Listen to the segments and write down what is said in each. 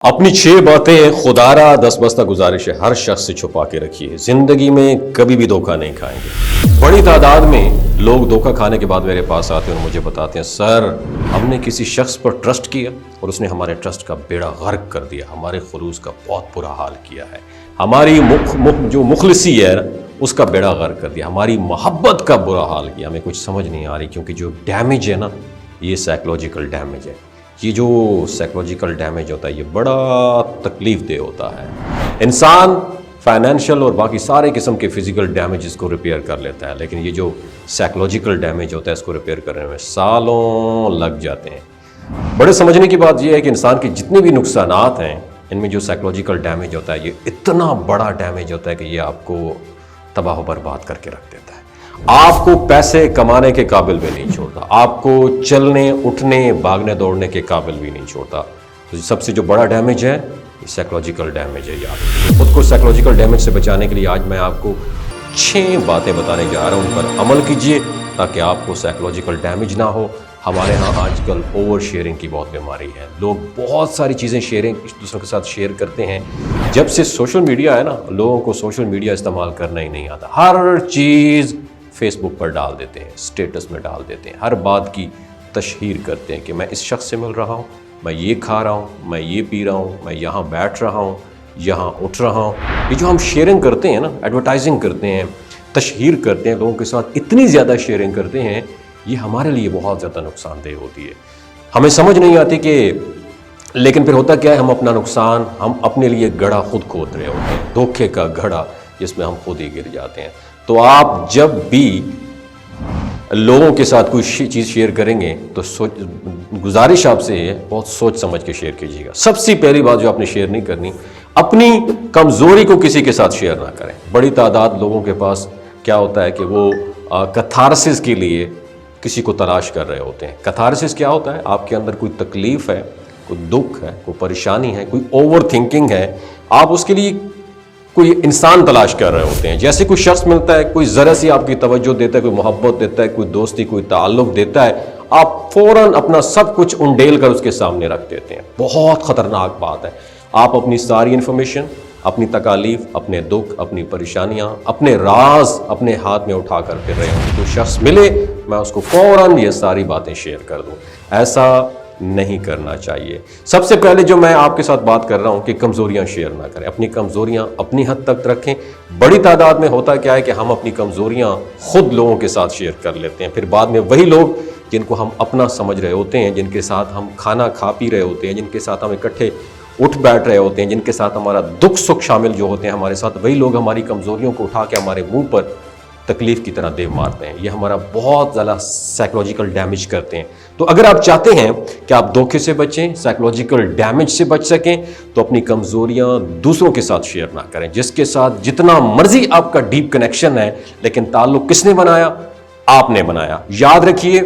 اپنی 6 باتیں خدارہ 10 بستہ گزارش ہے ہر شخص سے چھپا کے رکھیے، زندگی میں کبھی بھی دھوکہ نہیں کھائیں گے۔ بڑی تعداد میں لوگ دھوکہ کھانے کے بعد میرے پاس آتے ہیں اور مجھے بتاتے ہیں سر ہم نے کسی شخص پر ٹرسٹ کیا اور اس نے ہمارے ٹرسٹ کا بیڑا غرق کر دیا، ہمارے خلوص کا بہت برا حال کیا ہے، ہماری جو مخلصی ہے اس کا بیڑا غرق کر دیا، ہماری محبت کا برا حال کیا۔ ہمیں کچھ سمجھ نہیں آ رہی کیونکہ جو ڈیمیج ہے نا یہ سائیکولوجیکل ڈیمیج ہے۔ یہ جو سائیکولوجیکل ڈیمیج ہوتا ہے یہ بڑا تکلیف دہ ہوتا ہے۔ انسان فائنینشیل اور باقی سارے قسم کے فزیکل ڈیمیجز کو ریپیئر کر لیتا ہے، لیکن یہ جو سائیکولوجیکل ڈیمیج ہوتا ہے اس کو ریپیئر کرنے میں سالوں لگ جاتے ہیں۔ بڑے سمجھنے کی بات یہ ہے کہ انسان کے جتنے بھی نقصانات ہیں ان میں جو سائیکولوجیکل ڈیمیج ہوتا ہے یہ اتنا بڑا ڈیمیج ہوتا ہے کہ یہ آپ کو تباہ و برباد کر کے رکھ دیتا ہے، آپ کو پیسے کمانے کے قابل بھی نہیں چھوڑتا، آپ کو چلنے اٹھنے بھاگنے دوڑنے کے قابل بھی نہیں چھوڑتا۔ تو سب سے جو بڑا ڈیمیج ہے یہ سائیکولوجیکل ڈیمیج ہے۔ یاد خود کو سائیکولوجیکل ڈیمیج سے بچانے کے لیے آج میں آپ کو 6 باتیں بتانے جا رہا ہوں، ان پر عمل کیجئے تاکہ آپ کو سائیکولوجیکل ڈیمیج نہ ہو۔ ہمارے ہاں آج کل اوور شیئرنگ کی بہت بیماری ہے، لوگ بہت ساری چیزیں ایک دوسرے کے ساتھ شیئر کرتے ہیں۔ جب سے سوشل میڈیا ہے نا لوگوں کو سوشل میڈیا استعمال کرنا ہی نہیں آتا، ہر چیز فیس بک پر ڈال دیتے ہیں، اسٹیٹس میں ڈال دیتے ہیں، ہر بات کی تشہیر کرتے ہیں کہ میں اس شخص سے مل رہا ہوں، میں یہ کھا رہا ہوں، میں یہ پی رہا ہوں، میں یہاں بیٹھ رہا ہوں، یہاں اٹھ رہا ہوں۔ یہ جو ہم شیئرنگ کرتے ہیں نا، ایڈورٹائزنگ کرتے ہیں، تشہیر کرتے ہیں، لوگوں کے ساتھ اتنی زیادہ شیئرنگ کرتے ہیں، یہ ہمارے لیے بہت زیادہ نقصان دہ ہوتی ہے۔ ہمیں سمجھ نہیں آتی کہ لیکن پھر ہوتا کیا ہے، ہم اپنا نقصان ہم اپنے لیے گڑھا خود کھود رہے ہوتے ہیں، دھوکے کا گڑھا جس میں ہم خود ہی گر جاتے ہیں۔ تو آپ جب بھی لوگوں کے ساتھ کوئی چیز شیئر کریں گے تو گزارش آپ سے ہے بہت سوچ سمجھ کے شیئر کیجیے گا۔ سب سے پہلی بات جو آپ نے شیئر نہیں کرنی، اپنی کمزوری کو کسی کے ساتھ شیئر نہ کریں۔ بڑی تعداد لوگوں کے پاس کیا ہوتا ہے کہ وہ کتھارسس کے لیے کسی کو تلاش کر رہے ہوتے ہیں۔ کتھارسس کیا ہوتا ہے؟ آپ کے اندر کوئی تکلیف ہے، کوئی دکھ ہے، کوئی پریشانی ہے، کوئی اوور تھنکنگ ہے، آپ اس کے لیے کوئی انسان تلاش کر رہے ہوتے ہیں۔ جیسے کوئی شخص ملتا ہے، کوئی ذرا سی آپ کی توجہ دیتا ہے، کوئی محبت دیتا ہے، کوئی دوستی، کوئی تعلق دیتا ہے، آپ فوراً اپنا سب کچھ انڈیل کر اس کے سامنے رکھ دیتے ہیں۔ بہت خطرناک بات ہے۔ آپ اپنی ساری انفارمیشن، اپنی تکالیف، اپنے دکھ، اپنی پریشانیاں، اپنے راز اپنے ہاتھ میں اٹھا کر پھر رہے ہوں۔ کوئی شخص ملے میں اس کو فوراً یہ ساری باتیں شیئر کر دوں، ایسا نہیں کرنا چاہیے۔ سب سے پہلے جو میں آپ کے ساتھ بات کر رہا ہوں کہ کمزوریاں شیئر نہ کریں، اپنی کمزوریاں اپنی حد تک رکھیں۔ بڑی تعداد میں ہوتا کیا ہے کہ ہم اپنی کمزوریاں خود لوگوں کے ساتھ شیئر کر لیتے ہیں، پھر بعد میں وہی لوگ جن کو ہم اپنا سمجھ رہے ہوتے ہیں، جن کے ساتھ ہم کھانا کھا پی رہے ہوتے ہیں، جن کے ساتھ ہم اکٹھے اٹھ بیٹھ رہے ہوتے ہیں، جن کے ساتھ ہمارا دکھ سکھ شامل جو ہوتے ہیں ہمارے ساتھ، وہی لوگ ہماری کمزوریوں کو اٹھا کے ہمارے منہ پر تکلیف کی طرح دیو مارتے ہیں۔ یہ ہمارا بہت زیادہ سائیکولوجیکل ڈیمیج کرتے ہیں۔ تو اگر آپ چاہتے ہیں کہ آپ دھوکے سے بچیں، سائیکولوجیکل ڈیمیج سے بچ سکیں، تو اپنی کمزوریاں دوسروں کے ساتھ شیئر نہ کریں۔ جس کے ساتھ جتنا مرضی آپ کا ڈیپ کنیکشن ہے، لیکن تعلق کس نے بنایا؟ آپ نے بنایا۔ یاد رکھیے،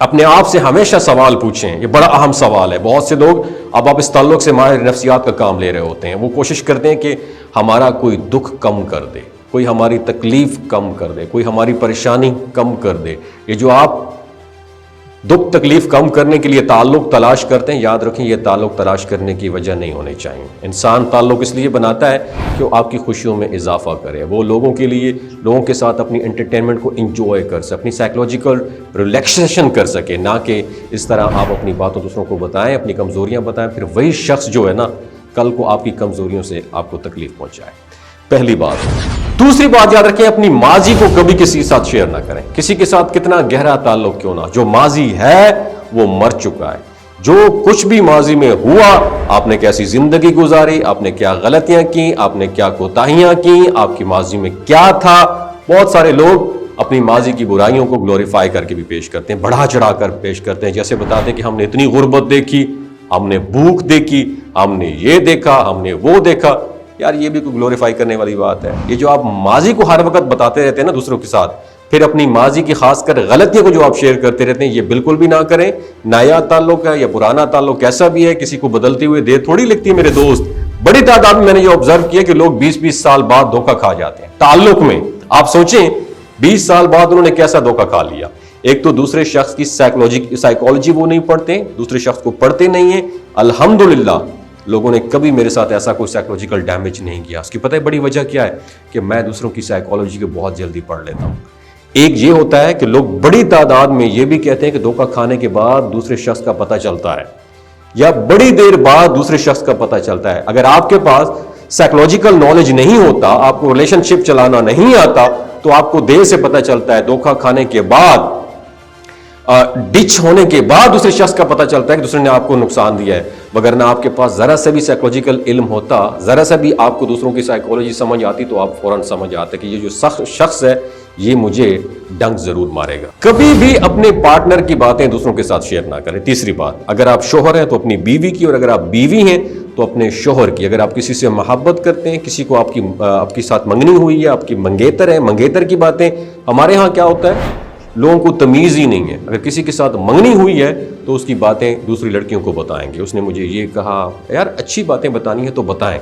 اپنے آپ سے ہمیشہ سوال پوچھیں، یہ بڑا اہم سوال ہے۔ بہت سے لوگ اب آپ اس تعلق سے ماہر نفسیات کا کام لے رہے ہوتے ہیں، وہ کوشش کرتے ہیں کہ ہمارا کوئی دکھ کم کر دے، کوئی ہماری تکلیف کم کر دے، کوئی ہماری پریشانی کم کر دے۔ یہ جو آپ دکھ تکلیف کم کرنے کے لیے تعلق تلاش کرتے ہیں، یاد رکھیں یہ تعلق تلاش کرنے کی وجہ نہیں ہونی چاہیے۔ انسان تعلق اس لیے بناتا ہے کہ وہ آپ کی خوشیوں میں اضافہ کرے، وہ لوگوں کے ساتھ اپنی انٹرٹینمنٹ کو انجوائے کر سکے، اپنی سائیکولوجیکل ریلیکسیشن کر سکے، نہ کہ اس طرح آپ اپنی باتوں دوسروں کو بتائیں، اپنی کمزوریاں بتائیں، پھر وہی شخص جو ہے نا کل کو آپ کی کمزوریوں سے آپ کو تکلیف پہنچائے۔ پہلی بات۔ دوسری بات یاد رکھیں، اپنی ماضی کو کبھی کسی کے ساتھ شیئر نہ کریں، کسی کے ساتھ کتنا گہرا تعلق کیوں نہ۔ جو ماضی ہے وہ مر چکا ہے، جو کچھ بھی ماضی میں ہوا، آپ نے کیسی زندگی گزاری، آپ نے کیا غلطیاں کی، آپ نے کیا کوتاہیاں کی، آپ کی ماضی میں کیا تھا۔ بہت سارے لوگ اپنی ماضی کی برائیوں کو گلوریفائی کر کے بھی پیش کرتے ہیں، بڑھا چڑھا کر پیش کرتے ہیں، جیسے بتاتے ہیں کہ ہم نے اتنی غربت دیکھی، ہم نے بھوک دیکھی، ہم نے یہ دیکھا، ہم نے وہ دیکھا۔ یار یہ بھی کوئی گلوریفائی کرنے والی بات ہے؟ یہ جو آپ ماضی کو ہر وقت بتاتے رہتے ہیں نا دوسروں کے ساتھ، پھر اپنی ماضی کی خاص کر غلطیوں کو جو آپ شیئر کرتے رہتے ہیں، یہ بالکل بھی نہ کریں۔ نیا تعلق ہے یا پرانا تعلق کیسا بھی ہے، کسی کو بدلتے ہوئے دیر تھوڑی لگتی ہے میرے دوست۔ بڑی تعداد میں نے یہ آبزرو کیا کہ لوگ 20-20 سال بعد دھوکہ کھا جاتے ہیں تعلق میں۔ آپ سوچیں 20 سال بعد انہوں نے کیسا دھوکہ کھا لیا۔ ایک تو دوسرے شخص کی سائیکولوجی وہ نہیں پڑھتے، دوسرے شخص کو پڑھتے نہیں ہیں۔ الحمدللہ لوگوں نے کبھی میرے ساتھ ایسا کوئی سائیکولوجیکل ڈیمیج نہیں کیا. اس کی پتہ ہے بڑی وجہ کیا ہے؟ کہ میں دوسروں کی سائیکالوجی کو بہت جلدی پڑھ لیتا ہوں. ایک یہ ہوتا ہے کہ لوگ بڑی تعداد میں یہ بھی کہتے ہیں کہ دھوکہ کھانے کے بعد دوسرے شخص کا پتہ چلتا ہے یا بڑی دیر بعد دوسرے شخص کا پتہ چلتا ہے. اگر آپ کے پاس سائیکولوجیکل نالج نہیں ہوتا, آپ کو ریلیشن شپ چلانا نہیں آتا, تو آپ کو دیر سے پتہ چلتا ہے. دھوکہ کھانے کے بعد, ڈچ ہونے کے بعد دوسرے شخص کا پتہ چلتا ہے کہ دوسرے نے آپ کو نقصان دیا ہے. وگرنہ آپ کے پاس ذرا سا بھی سائیکولوجیکل علم ہوتا, ذرا سا بھی آپ کو دوسروں کی سائیکولوجی سمجھ آتی, تو آپ فوراً سمجھ آتے کہ یہ جو شخص ہے یہ مجھے ڈنک ضرور مارے گا. کبھی بھی اپنے پارٹنر کی باتیں دوسروں کے ساتھ شیئر نہ کریں. تیسری بات, اگر آپ شوہر ہیں تو اپنی بیوی کی, اور اگر آپ بیوی ہیں تو اپنے شوہر کی. اگر آپ کسی سے محبت کرتے ہیں, کسی کو آپ کی ساتھ منگنی ہوئی ہے, آپ کی منگیتر ہے, منگیتر کی باتیں, ہمارے ہاں کیا ہوتا ہے, لوگوں کو تمیز ہی نہیں ہے. اگر کسی کے ساتھ منگنی ہوئی ہے تو اس کی باتیں دوسری لڑکیوں کو بتائیں گے. اس نے مجھے یہ کہا. یار اچھی باتیں بتانی ہے تو بتائیں,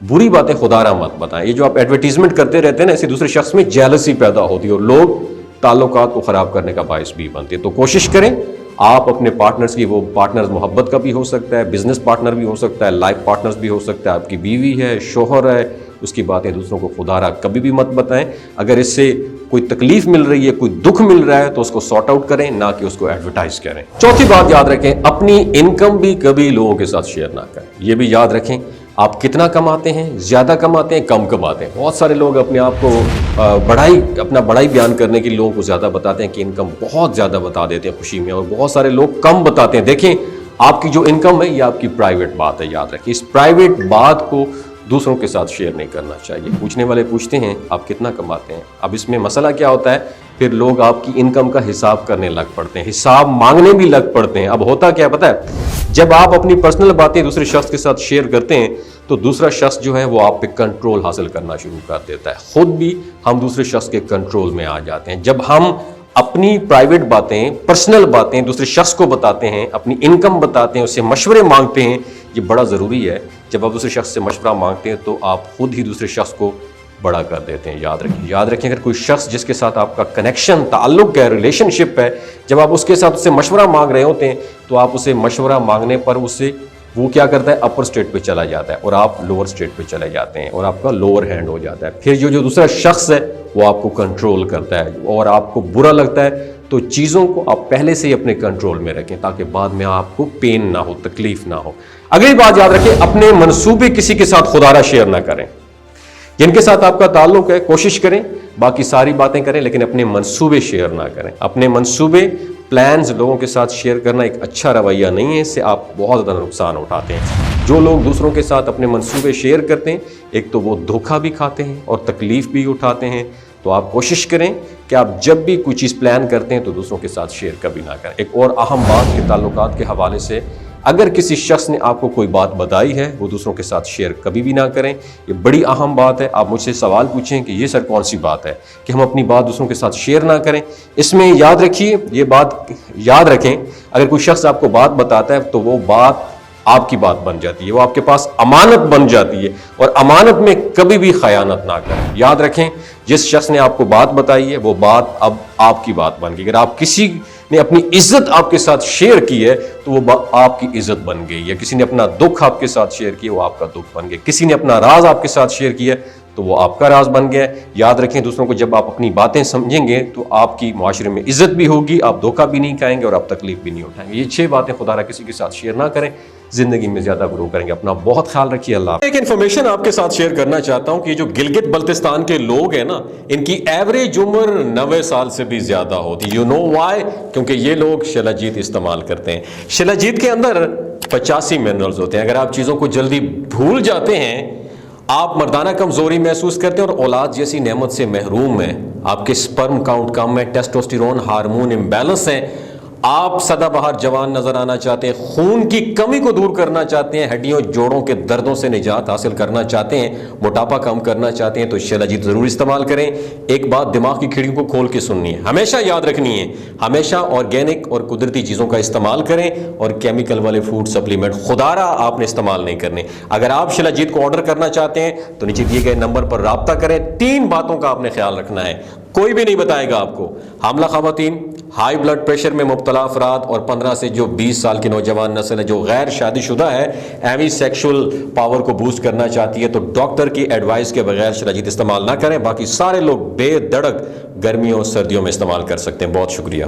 بری باتیں خدا را مت بتائیں. یہ جو آپ ایڈورٹیزمنٹ کرتے رہتے ہیں نا, اسے دوسرے شخص میں جیلسی پیدا ہوتی ہے اور لوگ تعلقات کو خراب کرنے کا باعث بھی بنتے ہیں. تو کوشش کریں آپ اپنے پارٹنرز کی, وہ پارٹنرز محبت کا بھی ہو سکتا ہے, بزنس پارٹنر بھی ہو سکتا ہے, لائف پارٹنرز بھی ہو سکتا ہے, آپ کی بیوی ہے, شوہر ہے, اس کی باتیں دوسروں کو خدا را کبھی بھی مت بتائیں. اگر اس سے کوئی تکلیف مل رہی ہے, کوئی دکھ مل رہا ہے, تو اس کو سارٹ آؤٹ کریں, نہ کہ اس کو ایڈورٹائز کریں. چوتھی بات یاد رکھیں, اپنی انکم بھی کبھی لوگوں کے ساتھ شیئر نہ کریں. یہ بھی یاد رکھیں, آپ کتنا کماتے ہیں, زیادہ کماتے ہیں, کم کماتے ہیں. بہت سارے لوگ اپنے آپ کو اپنا بڑائی بیان کرنے کے لیے لوگوں کو زیادہ بتاتے ہیں کہ انکم بہت زیادہ بتا دیتے ہیں خوشی میں, اور بہت سارے لوگ کم بتاتے ہیں. دیکھیں, آپ کی جو انکم ہے یہ آپ کی پرائیویٹ بات ہے. یاد رکھیں, اس پرائیویٹ بات کو دوسروں کے ساتھ شیئر نہیں کرنا چاہیے. پوچھنے والے پوچھتے ہیں آپ کتنا کماتے ہیں. اب اس میں مسئلہ کیا ہوتا ہے, پھر لوگ آپ کی انکم کا حساب کرنے لگ پڑتے ہیں, حساب مانگنے بھی لگ پڑتے ہیں. اب ہوتا کیا پتہ ہے, جب آپ اپنی پرسنل باتیں دوسرے شخص کے ساتھ شیئر کرتے ہیں تو دوسرا شخص جو ہے وہ آپ پہ کنٹرول حاصل کرنا شروع کر دیتا ہے. خود بھی ہم دوسرے شخص کے کنٹرول میں آ جاتے ہیں. جب ہم اپنی پرائیویٹ باتیں, پرسنل باتیں دوسرے شخص کو بتاتے ہیں, اپنی انکم بتاتے ہیں, اس سے مشورے مانگتے ہیں, یہ بڑا ضروری ہے. جب آپ دوسرے شخص سے مشورہ مانگتے ہیں تو آپ خود ہی دوسرے شخص کو بڑا کر دیتے ہیں. یاد رکھیں اگر کوئی شخص جس کے ساتھ آپ کا کنیکشن, تعلق ہے, ریلیشن شپ ہے, جب آپ اس کے ساتھ اس سے مشورہ مانگ رہے ہوتے ہیں تو آپ اسے مشورہ مانگنے پر وہ کیا کرتا ہے, اپر سٹیٹ پہ چلا جاتا ہے اور آپ لوور سٹیٹ پہ چلے جاتے ہیں, اور آپ کا لوور ہینڈ ہو جاتا ہے. پھر جو دوسرا شخص ہے وہ آپ کو کنٹرول کرتا ہے, اور آپ کو برا لگتا ہے تو چیزوں کو آپ پہلے سے ہی اپنے کنٹرول میں رکھیں تاکہ بعد میں آپ کو پین نہ ہو, تکلیف نہ ہو. اگلی بات یاد رکھیں, اپنے منصوبے کسی کے ساتھ خدا را شیئر نہ کریں. جن کے ساتھ آپ کا تعلق ہے کوشش کریں باقی ساری باتیں کریں, لیکن اپنے منصوبے شیئر نہ کریں. اپنے منصوبے, پلانز لوگوں کے ساتھ شیئر کرنا ایک اچھا رویہ نہیں ہے, اس سے آپ بہت زیادہ نقصان اٹھاتے ہیں. جو لوگ دوسروں کے ساتھ اپنے منصوبے شیئر کرتے ہیں, ایک تو وہ دھوکہ بھی کھاتے ہیں اور تکلیف بھی اٹھاتے ہیں. تو آپ کوشش کریں کہ آپ جب بھی کوئی چیز پلان کرتے ہیں تو دوسروں کے ساتھ شیئر کبھی نہ کریں. ایک اور اہم بات کے تعلقات کے حوالے سے, اگر کسی شخص نے آپ کو کوئی بات بتائی ہے وہ دوسروں کے ساتھ شیئر کبھی بھی نہ کریں. یہ بڑی اہم بات ہے. آپ مجھ سے سوال پوچھیں کہ یہ سر کون سی بات ہے کہ ہم اپنی بات دوسروں کے ساتھ شیئر نہ کریں. اس میں یاد رکھیے, یہ بات یاد رکھیں, اگر کوئی شخص آپ کو بات بتاتا ہے تو وہ بات آپ کی بات بن جاتی ہے, وہ آپ کے پاس امانت بن جاتی ہے, اور امانت میں کبھی بھی خیانت نہ کریں. یاد رکھیں, جس شخص نے آپ کو بات بتائی ہے وہ بات اب آپ کی بات بن گئی. اگر آپ کسی نے اپنی عزت آپ کے ساتھ شیئر کی ہے تو وہ آپ کی عزت بن گئی, یا کسی نے اپنا دکھ آپ کے ساتھ شیئر کیا وہ آپ کا دکھ بن گیا, کسی نے اپنا راز آپ کے ساتھ شیئر کیا تو وہ آپ کا راز بن گیا. یاد رکھیں, دوسروں کو جب آپ اپنی باتیں سمجھیں گے تو آپ کی معاشرے میں عزت بھی ہوگی, آپ دھوکہ بھی نہیں کھائیں گے اور آپ تکلیف بھی نہیں اٹھائیں گے. یہ 6 باتیں خدا را کسی کے ساتھ شیئر نہ کریں, زندگی میں زیادہ گرو کریں گے. اپنا بہت خیال رکھیے. اللہ. ایک انفارمیشن آپ کے ساتھ شیئر کرنا چاہتا ہوں کہ جو گلگت بلتستان کے لوگ ہیں نا, ان کی ایوریج عمر 90 سال سے بھی زیادہ ہوتی. You know why? کیونکہ یہ لوگ شلاجیت استعمال کرتے ہیں. شلاجیت کے اندر 85 منرلز ہوتے ہیں. اگر آپ چیزوں کو جلدی بھول جاتے ہیں, آپ مردانہ کمزوری محسوس کرتے ہیں اور اولاد جیسی نعمت سے محروم ہیں, آپ کے سپرم کاؤنٹ کم ہے, ٹیسٹوسٹیرون ہارمون امبیلنس ہیں, آپ سدا بہار جوان نظر آنا چاہتے ہیں, خون کی کمی کو دور کرنا چاہتے ہیں, ہڈیوں جوڑوں کے دردوں سے نجات حاصل کرنا چاہتے ہیں, موٹاپا کم کرنا چاہتے ہیں, تو شلاجیت ضرور استعمال کریں. ایک بات دماغ کی کھڑکیوں کو کھول کے سننی ہے, ہمیشہ یاد رکھنی ہے, ہمیشہ آرگینک اور قدرتی چیزوں کا استعمال کریں, اور کیمیکل والے فوڈ سپلیمنٹ خدارہ آپ نے استعمال نہیں کرنے. اگر آپ شلاجیت کو آرڈر کرنا چاہتے ہیں تو نیچے دیے گئے نمبر پر رابطہ کریں. 3 باتوں کا آپ نے خیال رکھنا ہے. کوئی بھی نہیں بتائے گا آپ کو. حاملہ خواتین, ہائی بلڈ پریشر میں مبتلا افراد اور 15 سے جو 20 سال کی نوجوان نسل ہے جو غیر شادی شدہ ہے, ایوی سیکشول پاور کو بوسٹ کرنا چاہتی ہے, تو ڈاکٹر کی ایڈوائس کے بغیر شرجیت استعمال نہ کریں. باقی سارے لوگ بے دھڑک گرمیوں اور سردیوں میں استعمال کر سکتے ہیں. بہت شکریہ.